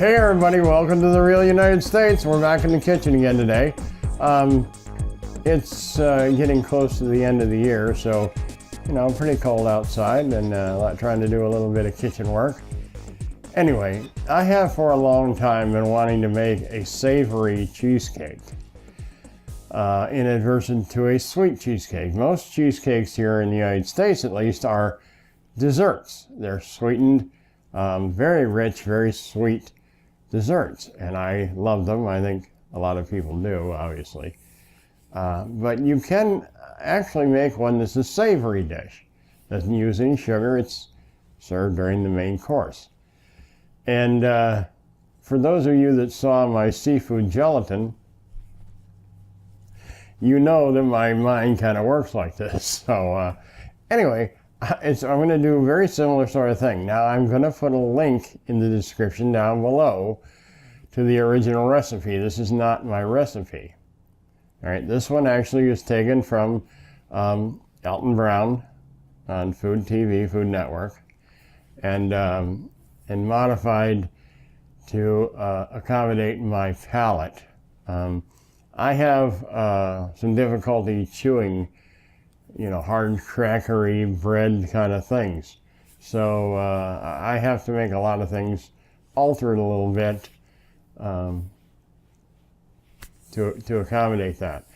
Hey everybody, welcome to the real United States. We're back in the kitchen again today. It's getting close to the end of the year, so pretty cold outside and trying to do a little bit of kitchen work. Anyway, I have for a long time been wanting to make a savory cheesecake in addition to a sweet cheesecake. Most cheesecakes here in the United States, at least, are desserts. They're sweetened, very rich, very sweet desserts, and I love them. I think a lot of people do, obviously. But you can actually make one that's a savory dish. Doesn't use any sugar. It's served during the main course. And for those of you that saw my seafood gelatin, you know that my mind kind of works like this. So anyway, I'm going to do a very similar sort of thing. Now I'm going to put a link in the description down below to the original recipe. This is not my recipe. All right, this one actually is taken from Alton Brown on Food TV, Food Network, and modified to accommodate my palate. I have some difficulty chewing, hard crackery bread kind of things. So I have to make a lot of things altered a little bit to accommodate that.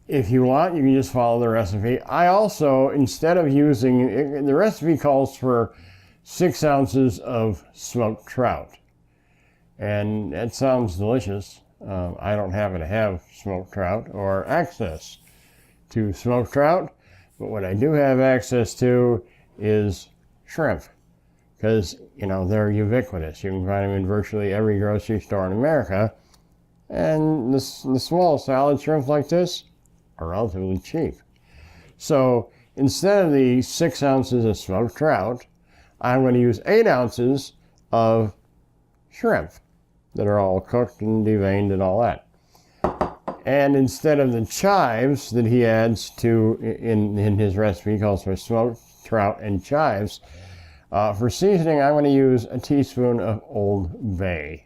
If you want, you can just follow the recipe. I also, instead of using, the recipe calls for 6 ounces of smoked trout. And it sounds delicious. I don't happen to have smoked trout or access to smoked trout, but what I do have access to is shrimp, because they're ubiquitous. You can find them in virtually every grocery store in America, and the small salad shrimp like this are relatively cheap. So instead of the 6 ounces of smoked trout, I'm going to use 8 ounces of shrimp that are all cooked and deveined and all that. And instead of the chives that he adds to in his recipe, he calls for smoked trout and chives, for seasoning, I'm going to use a teaspoon of Old Bay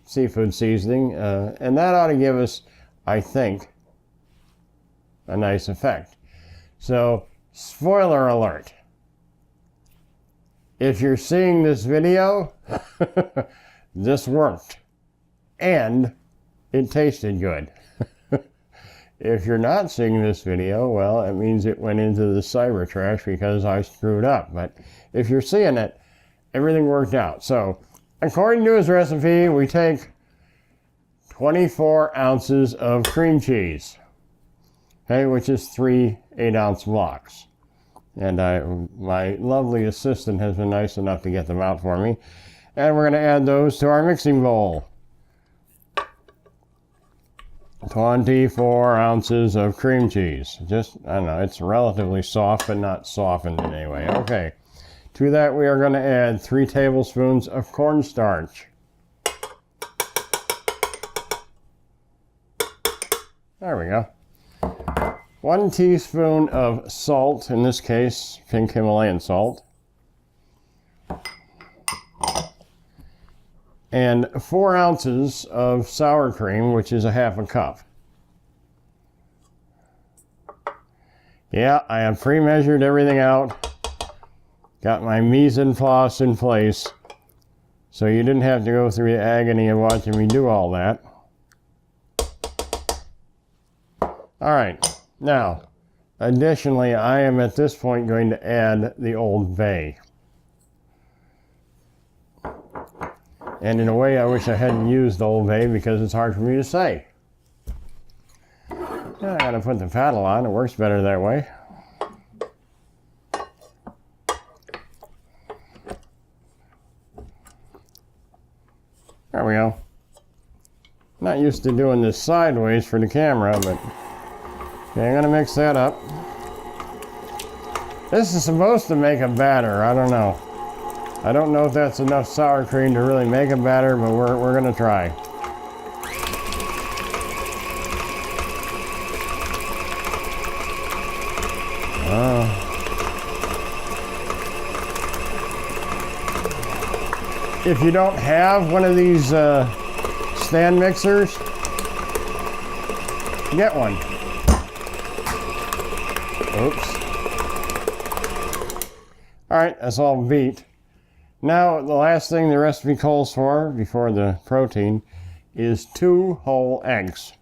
seafood seasoning, and that ought to give us, I think, a nice effect. So, spoiler alert. If you're seeing this video, this worked. And it tasted good. If you're not seeing this video, well, it means it went into the cyber trash because I screwed up. But if you're seeing it, everything worked out. So, according to his recipe, we take 24 ounces of cream cheese, okay, which is 3 8-ounce blocks. And my lovely assistant has been nice enough to get them out for me. And we're going to add those to our mixing bowl. 24 ounces of cream cheese. Just, I don't know, it's relatively soft, but not softened in any way. Okay. To that, we are going to add 3 tablespoons of cornstarch. There we go. 1 teaspoon of salt, in this case, pink Himalayan salt. And 4 ounces of sour cream, which is a 1/2 cup. Yeah, I have pre-measured everything out. Got my mise en place in place, so you didn't have to go through the agony of watching me do all that. All right, now, additionally, I am at this point going to add the Old Bay. And in a way, I wish I hadn't used Old Bay because it's hard for me to say. I gotta put the paddle on, it works better that way. There we go. Not used to doing this sideways for the camera, but okay, I'm gonna mix that up. This is supposed to make a batter, I don't know. I don't know if that's enough sour cream to really make a batter, but we're gonna try. If you don't have one of these stand mixers, get one. Oops. All right, that's all beat. Now, the last thing the recipe calls for before the protein is 2 whole eggs.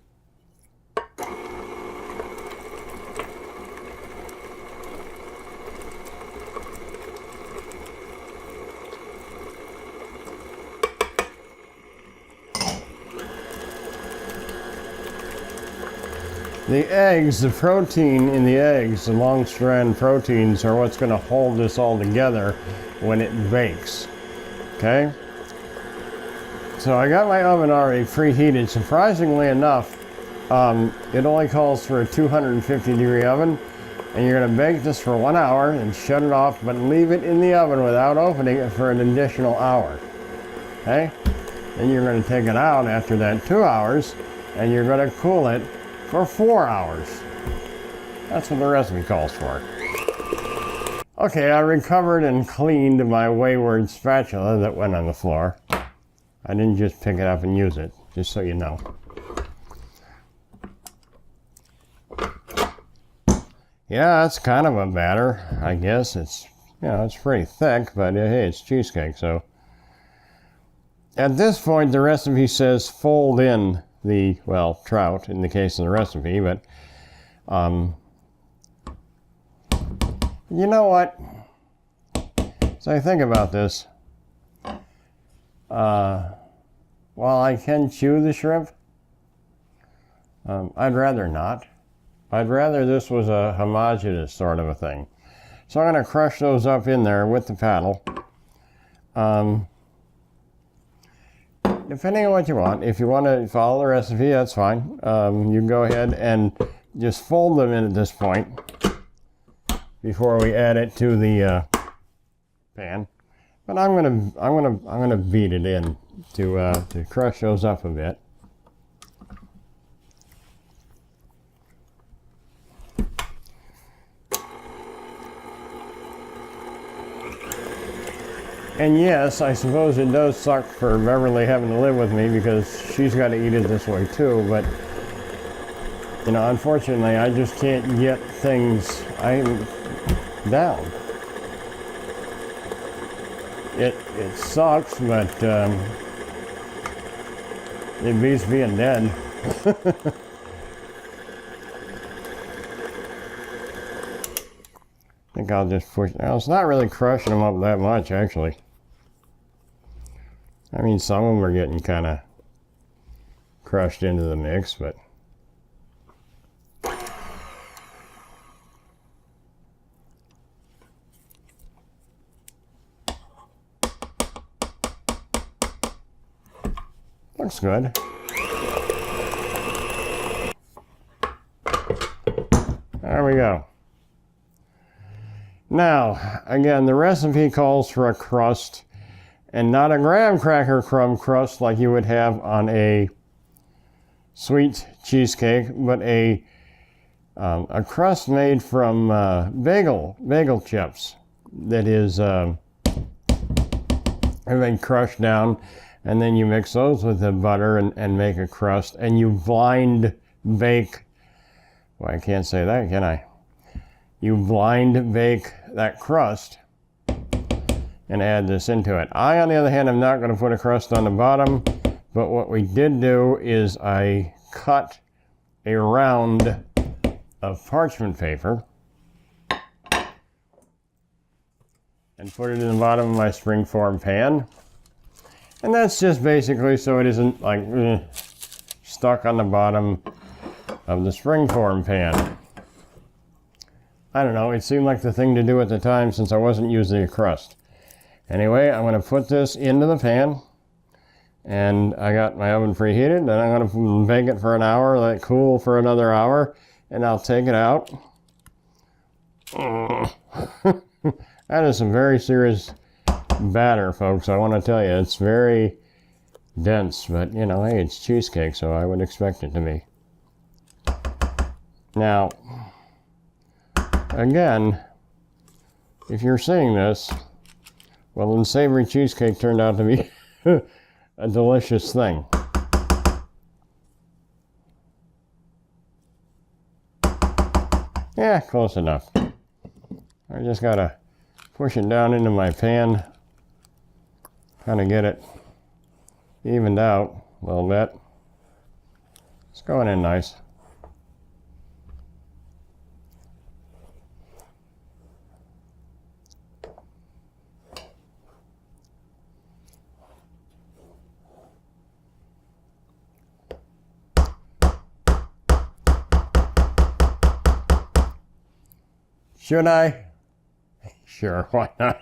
The eggs, the protein in the eggs, the long strand proteins are what's going to hold this all together when it bakes. Okay? So I got my oven already preheated. Surprisingly enough, it only calls for a 250-degree oven, and you're going to bake this for 1 hour and shut it off, but leave it in the oven without opening it for an additional hour. Okay? Then you're going to take it out after that 2 hours, and you're going to cool it for 4 hours. That's what the recipe calls for. Okay, I recovered and cleaned my wayward spatula that went on the floor. I didn't just pick it up and use it, just so you know. Yeah, it's kind of a batter, I guess. It's, you know, it's pretty thick, but hey, it's cheesecake, so. At this point, the recipe says fold in the, well, trout in the case of the recipe, but you know what? So I think about this. While I can chew the shrimp, I'd rather not. I'd rather this was a homogeneous sort of a thing. So I'm going to crush those up in there with the paddle. Depending on what you want. If you want to follow the recipe, that's fine. You can go ahead and just fold them in at this point before we add it to the pan. But I'm gonna beat it in to crush those up a bit. And yes, I suppose it does suck for Beverly having to live with me because she's got to eat it this way too, but you know, unfortunately, I just can't get things down. It sucks, but it beats being dead. I think I'll just push. Now, it's not really crushing them up that much, actually. I mean, some of them are getting kind of crushed into the mix, but looks good. There we go. Now, again, the recipe calls for a crust, and not a graham cracker crumb crust like you would have on a sweet cheesecake, but a crust made from bagel chips that is everything crushed down, and then you mix those with the butter and make a crust, and you blind bake. Well, I can't say that, can I? You blind bake that crust and add this into it. I, on the other hand, am not going to put a crust on the bottom, but what we did do is I cut a round of parchment paper and put it in the bottom of my springform pan. And that's just basically so it isn't like stuck on the bottom of the springform pan. I don't know, it seemed like the thing to do at the time since I wasn't using a crust. Anyway, I'm going to put this into the pan, and I got my oven preheated, and I'm going to bake it for an hour, let it cool for another hour, and I'll take it out. That is some very serious batter, folks. I want to tell you, it's very dense, but you know, hey, it's cheesecake, so I would expect it to be. Now, again, if you're seeing this, well, then Savory Cheesecake turned out to be a delicious thing. Yeah, close enough. I just gotta push it down into my pan, kind of get it evened out a little bit. It's going in nice. Should I? Sure, why not?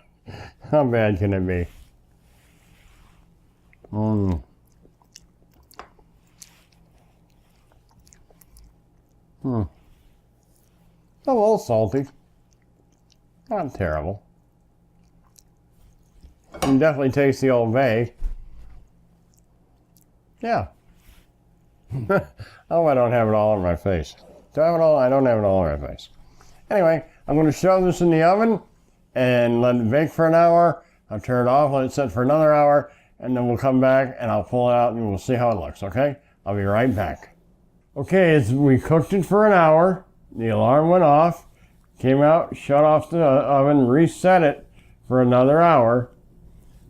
How bad can it be? A little salty. Not terrible. You can definitely taste the Old Bay. Yeah. Oh, I don't have it all on my face. Do I have it all? I don't have it all on my face. Anyway, I'm going to shove this in the oven and let it bake for an hour. I'll turn it off, let it set for another hour, and then we'll come back and I'll pull it out and we'll see how it looks, okay? I'll be right back. Okay, we cooked it for an hour. The alarm went off, came out, shut off the oven, reset it for another hour.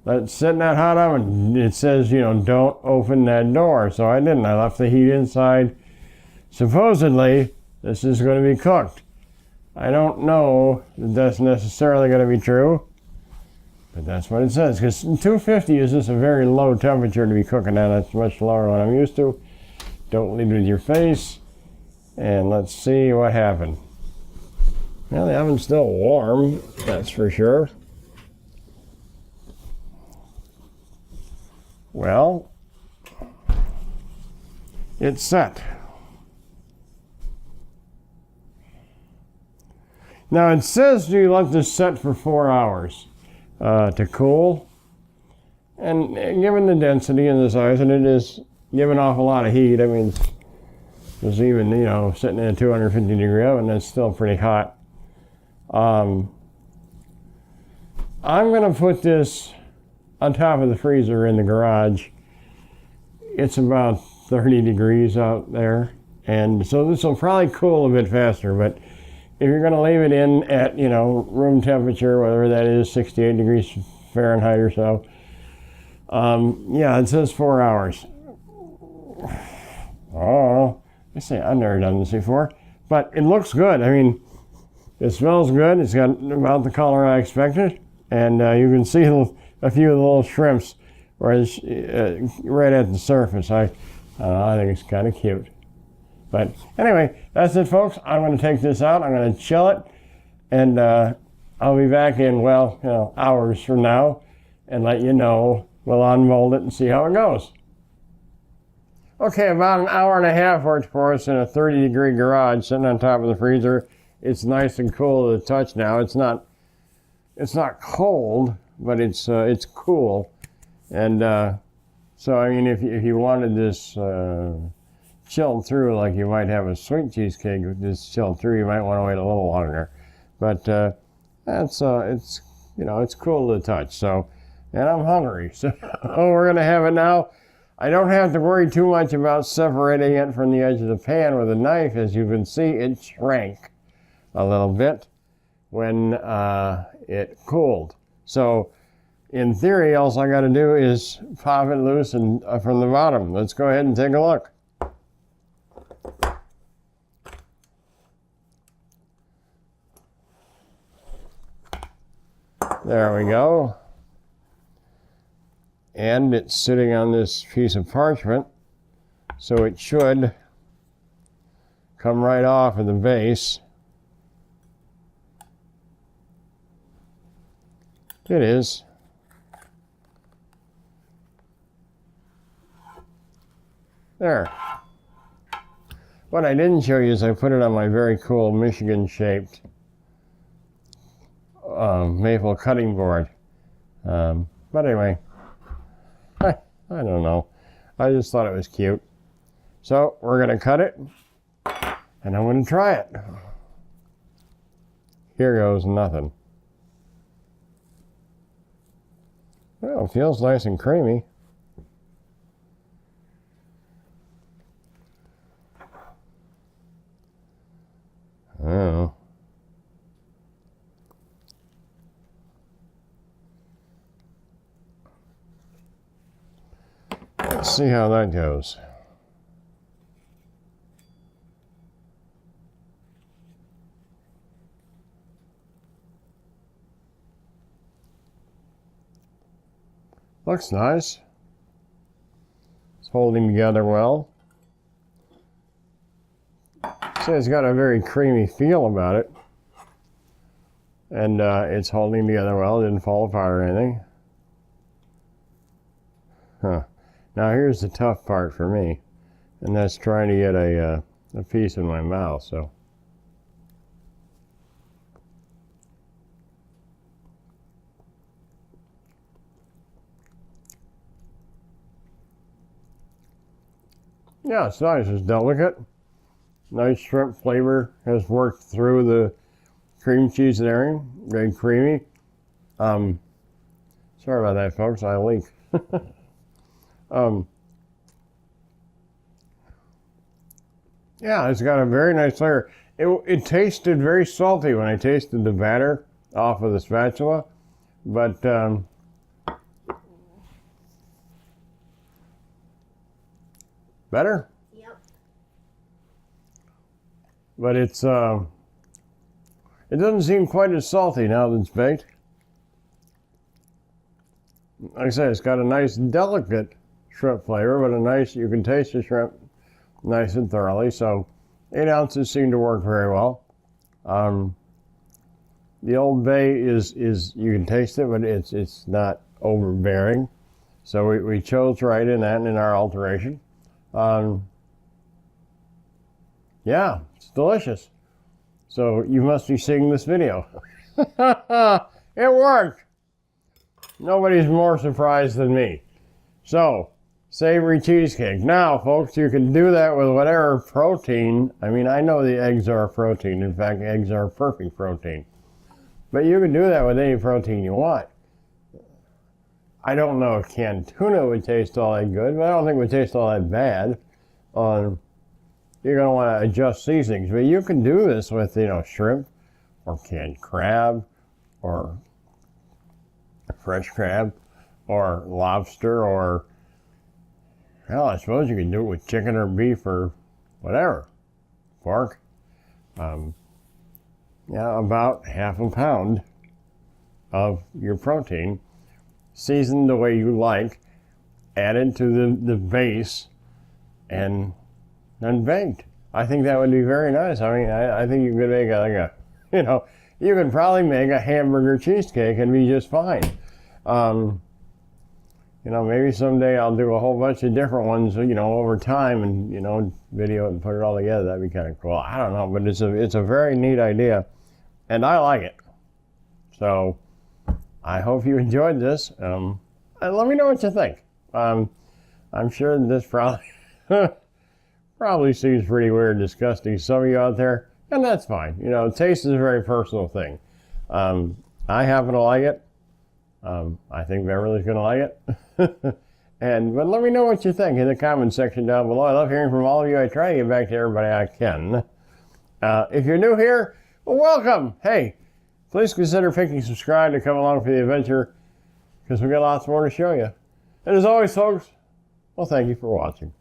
Let it sit in that hot oven. It says, you know, don't open that door. So I didn't. I left the heat inside. Supposedly, this is going to be cooked. I don't know that that's necessarily going to be true, but that's what it says. Because 250 is just a very low temperature to be cooking at. That's much lower than I'm used to. Don't lead with your face. And let's see what happened. Well, the oven's still warm, that's for sure. Well, it's set. Now it says you let this set for 4 hours to cool. And given the density and the size, and it is giving off a lot of heat, I mean, it's even, you know, sitting in a 250 degree oven, that's still pretty hot. I'm going to put this on top of the freezer in the garage. It's about 30 degrees out there, and so this will probably cool a bit faster, but if you're going to leave it in at, you know, room temperature, whatever that is, 68 degrees Fahrenheit or so, yeah, it says 4 hours. Oh, I say I've never done this before, but it looks good. I mean, it smells good. It's got about the color I expected, and you can see a few of the little shrimps right at the surface. I think it's kind of cute. But anyway, that's it, folks. I'm going to take this out. I'm going to chill it, and I'll be back in, well, you know, hours from now, and let you know. We'll unmold it and see how it goes. Okay, about an hour and a half worked for us in a 30-degree garage sitting on top of the freezer. It's nice and cool to the touch now. It's not cold, but it's cool. And so, I mean, if you wanted this chilled through, like you might have a sweet cheesecake with this chilled through, you might want to wait a little longer. But it's you know, it's cool to the touch. So, and I'm hungry, so we're gonna have it now. I don't have to worry too much about separating it from the edge of the pan with a knife. As you can see, it shrank a little bit when it cooled. So in theory, all I got to do is pop it loose and from the bottom. Let's go ahead and take a look. There we go. And it's sitting on this piece of parchment, so it should come right off of the base. It is. There. What I didn't show you is I put it on my very cool Michigan-shaped maple cutting board. But anyway, I don't know. I just thought it was cute. So we're going to cut it, and I'm going to try it. Here goes nothing. Well, it feels nice and creamy. let's see how that goes. Looks nice. It's holding together well. So it's got a very creamy feel about it. And it's holding together well. It didn't fall apart or anything. Huh. Now here's the tough part for me. And that's trying to get a piece in my mouth. So. Yeah, it's nice. It's delicate. Nice shrimp flavor has worked through the cream cheese there. Very creamy. Sorry about that, folks. I leak. Yeah, it's got a very nice flavor. It tasted very salty when I tasted the batter off of the spatula, but better? Yep. But it doesn't seem quite as salty now that it's baked. Like I said, it's got a nice delicate shrimp flavor, but you can taste the shrimp nice and thoroughly. So 8 ounces seem to work very well. The Old Bay is you can taste it, but it's not overbearing. So we chose right in that in our alteration. Yeah, it's delicious. So you must be seeing this video. It worked. Nobody's more surprised than me. So, savory cheesecake. Now, folks, you can do that with whatever protein. I mean, I know the eggs are a protein. In fact, eggs are a perfect protein. But you can do that with any protein you want. I don't know if canned tuna would taste all that good, but I don't think it would taste all that bad. You're going to want to adjust seasonings. But you can do this with, shrimp or canned crab or fresh crab or lobster or, hell, I suppose you can do it with chicken or beef or whatever. Pork. About half a pound of your protein, seasoned the way you like, added to the base, and baked. I think that would be very nice. I mean, I think you could make you could probably make a hamburger cheesecake and be just fine. Maybe someday I'll do a whole bunch of different ones, over time and, video it and put it all together. That'd be kind of cool. I don't know, but it's a very neat idea, and I like it. So I hope you enjoyed this. And let me know what you think. I'm sure this probably seems pretty weird, disgusting to some of you out there, and that's fine. Taste is a very personal thing. I happen to like it. I think Beverly's going to like it. But let me know what you think in the comment section down below. I love hearing from all of you. I try to get back to everybody I can. If you're new here, well, welcome. Hey, please consider picking subscribe to come along for the adventure, because we've got lots more to show you. And as always, folks, well, thank you for watching.